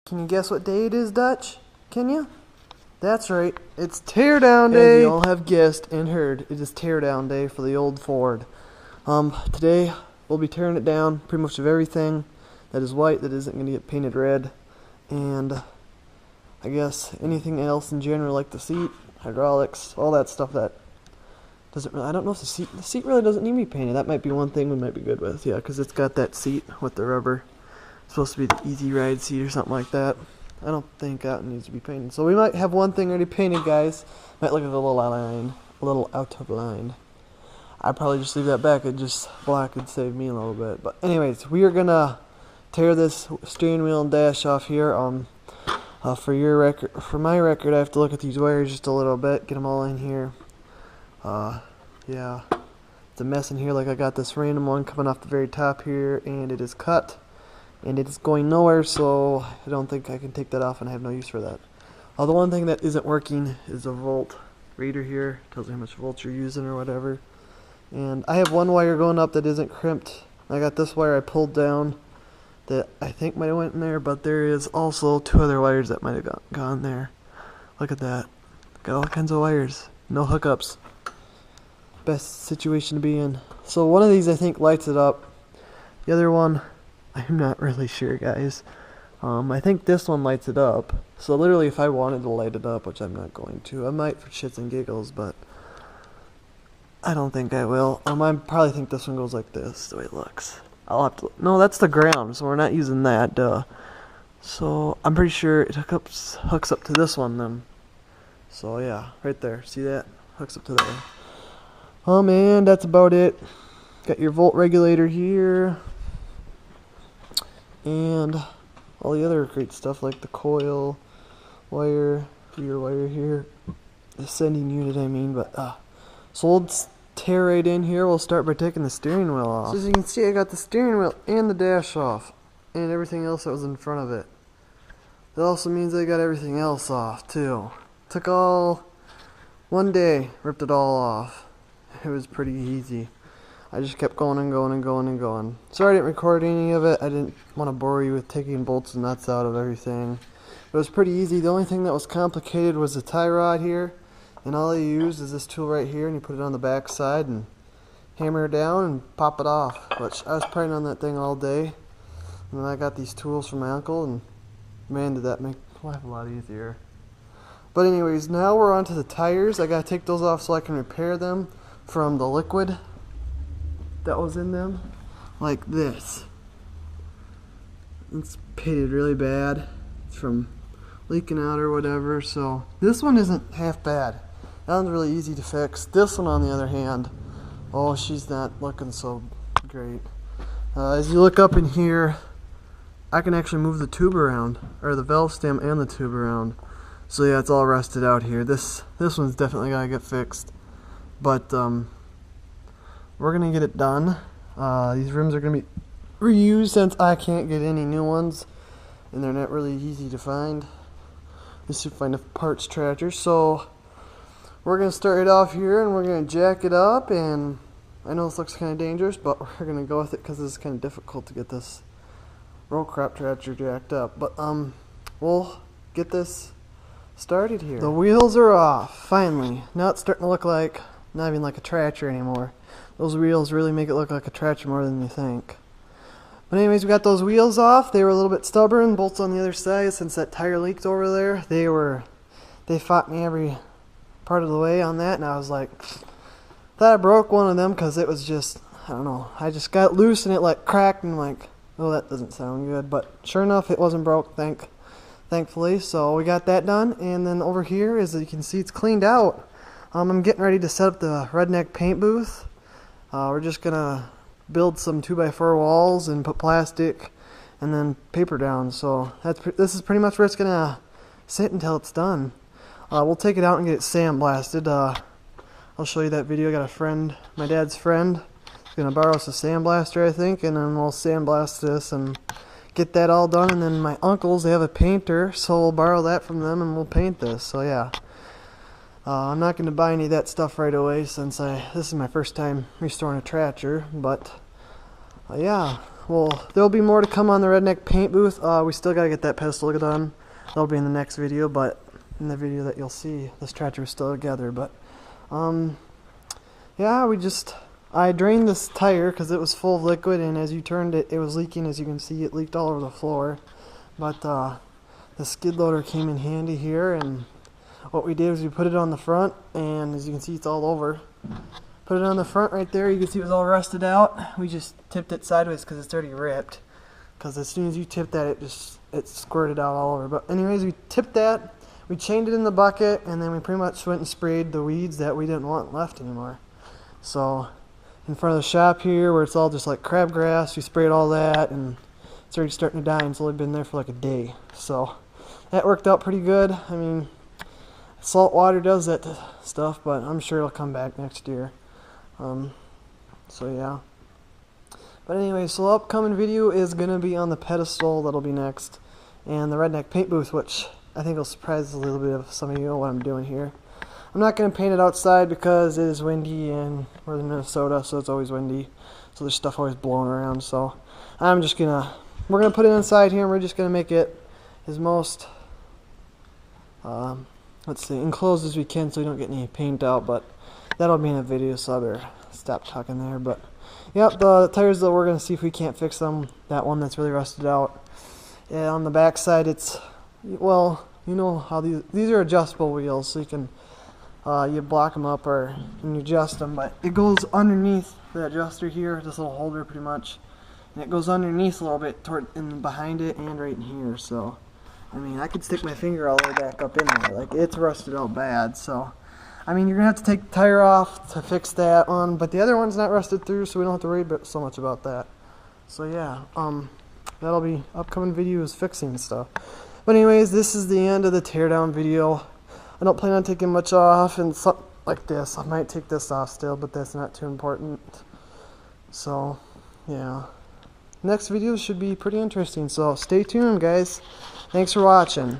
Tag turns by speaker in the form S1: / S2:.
S1: Can you guess what day it is, Dutch? Can you? That's right, it's teardown day! As you all have guessed and heard, it is teardown day for the old Ford. Today we'll be tearing it down, pretty much of everything that is white that isn't going to get painted red, and I guess anything else in general, like the seat, hydraulics, all that stuff that doesn't really, I don't know if the seat really doesn't need to be painted. That might be one thing we might be good with, yeah, because it's got that seat with the rubber. It's supposed to be the easy ride seat or something like that. I don't think that needs to be painted. So we might have one thing already painted, guys. Might look like a little out of line. I'd probably just leave that back and just black would save me a little bit. But anyways, we are gonna tear this steering wheel and dash off here. For my record, I have to look at these wires just a little bit, get them all in here. Yeah, it's a mess in here. Like I got this random one coming off the very top here, and it is cut. And it is going nowhere, so I don't think I can take that off, and I have no use for that. The one thing that isn't working is a volt reader here. Tells you how much volts you're using or whatever. And I have one wire going up that isn't crimped. I got this wire I pulled down that I think might have went in there, but there is also two other wires that might have gone there. Look at that. Got all kinds of wires. No hookups. Best situation to be in. So one of these I think lights it up. The other one, I'm not really sure, guys. I think this one lights it up. So literally if I wanted to light it up, which I'm not going to, I might for shits and giggles, but I don't think I will. I probably think this one goes like this, the way it looks. I'll have to, no, that's the ground, so we're not using that, duh. So I'm pretty sure it hooks up to this one then. So yeah, right there, see that? Hooks up to there. And that's about it. Got your volt regulator here. And all the other great stuff like the coil wire, your wire here, the sending unit I mean, but so we'll tear right in here. We'll start by taking the steering wheel off. So as you can see, I got the steering wheel and the dash off and everything else that was in front of it. That also means I got everything else off too. Took all one day, ripped it all off. It was pretty easy. I just kept going and going and going and going. Sorry I didn't record any of it. I didn't want to bore you with taking bolts and nuts out of everything. It was pretty easy. The only thing that was complicated was the tie rod here. And all you use is this tool right here, and you put it on the back side and hammer it down and pop it off. Which I was praying on that thing all day. And then I got these tools from my uncle, and man, did that make life a lot easier. But anyways, now we're on to the tires. I gotta take those off so I can repair them from the liquid that was in them, like this. It's pitted really bad. It's from leaking out or whatever, so this one isn't half bad. That one's really easy to fix. This one, on the other hand, oh, she's not looking so great. As you look up in here, I can actually move the tube around, or the valve stem and the tube around. So yeah, it's all rusted out here. This one's definitely gotta get fixed, but we're gonna get it done. These rims are gonna be reused since I can't get any new ones, and they're not really easy to find. Just to find a parts tractor. So we're gonna start it off here, and we're gonna jack it up. And I know this looks kind of dangerous, but we're gonna go with it because it's kind of difficult to get this roll crop tractor jacked up. But we'll get this started here. The wheels are off finally. Now it's starting to look like not even like a tractor anymore. Those wheels really make it look like a tractor more than you think. But anyways, we got those wheels off. They were a little bit stubborn. Bolts on the other side, since that tire leaked over there. They fought me every part of the way on that, and I was like, thought I broke one of them because it was just, I don't know. I just got loose and it like cracked, and like, oh, that doesn't sound good. But sure enough, it wasn't broke, thankfully. So we got that done, and then over here, as you can see, it's cleaned out. I'm getting ready to set up the redneck paint booth. We're just gonna build some 2x4 walls and put plastic and then paper down. So this is pretty much where it's gonna sit until it's done. We'll take it out and get it sandblasted. I'll show you that video. I got a friend, my dad's friend, he's gonna borrow us a sandblaster, I think, and then we'll sandblast this and get that all done. And then my uncles, they have a painter, so we'll borrow that from them and we'll paint this. So yeah. I'm not going to buy any of that stuff right away since this is my first time restoring a tractor, but yeah, well, there'll be more to come on the Redneck paint booth. We still gotta get that pedestal done. That'll be in the next video, but in the video that you'll see, this tractor is still together. But yeah, I drained this tire because it was full of liquid, and as you turned it, it was leaking. As you can see, it leaked all over the floor. But the skid loader came in handy here, and what we did was we put it on the front, and as you can see, it's all over. Put it on the front right there. You can see it was all rusted out. We just tipped it sideways because it's already ripped. Because as soon as you tip that, it squirted out all over. But anyways, we tipped that. We chained it in the bucket, and then we pretty much went and sprayed the weeds that we didn't want left anymore. So in front of the shop here, where it's all just like crabgrass, we sprayed all that, and it's already starting to die, and it's only been there for like a day. So that worked out pretty good. I mean, salt water does that stuff, but I'm sure it'll come back next year. So yeah. But anyway, so the upcoming video is going to be on the pedestal. That'll be next. And the Redneck paint booth, which I think will surprise a little bit of some of you what I'm doing here. I'm not going to paint it outside because it is windy, and we're in Minnesota, so it's always windy. So there's stuff always blowing around. So we're going to put it inside here, and we're just going to make it as most, let's see, enclosed as we can so we don't get any paint out. But that'll be in a video, so I better stop talking there. But yep, the tires that we're going to see if we can't fix them. That one that's really rusted out. And on the back side, it's, well, you know how these are adjustable wheels, so you can you block them up or you adjust them. But it goes underneath the adjuster here, this little holder pretty much, and it goes underneath a little bit behind it and right in here. So I mean, I could stick my finger all the way back up in there. Like, it's rusted out bad. So I mean, you're going to have to take the tire off to fix that one, but the other one's not rusted through, so we don't have to worry so much about that. So yeah, that'll be upcoming videos fixing stuff. But anyways, this is the end of the teardown video. I don't plan on taking much off, and something like this, I might take this off still, but that's not too important. So yeah, next video should be pretty interesting, so stay tuned, guys. Thanks for watching.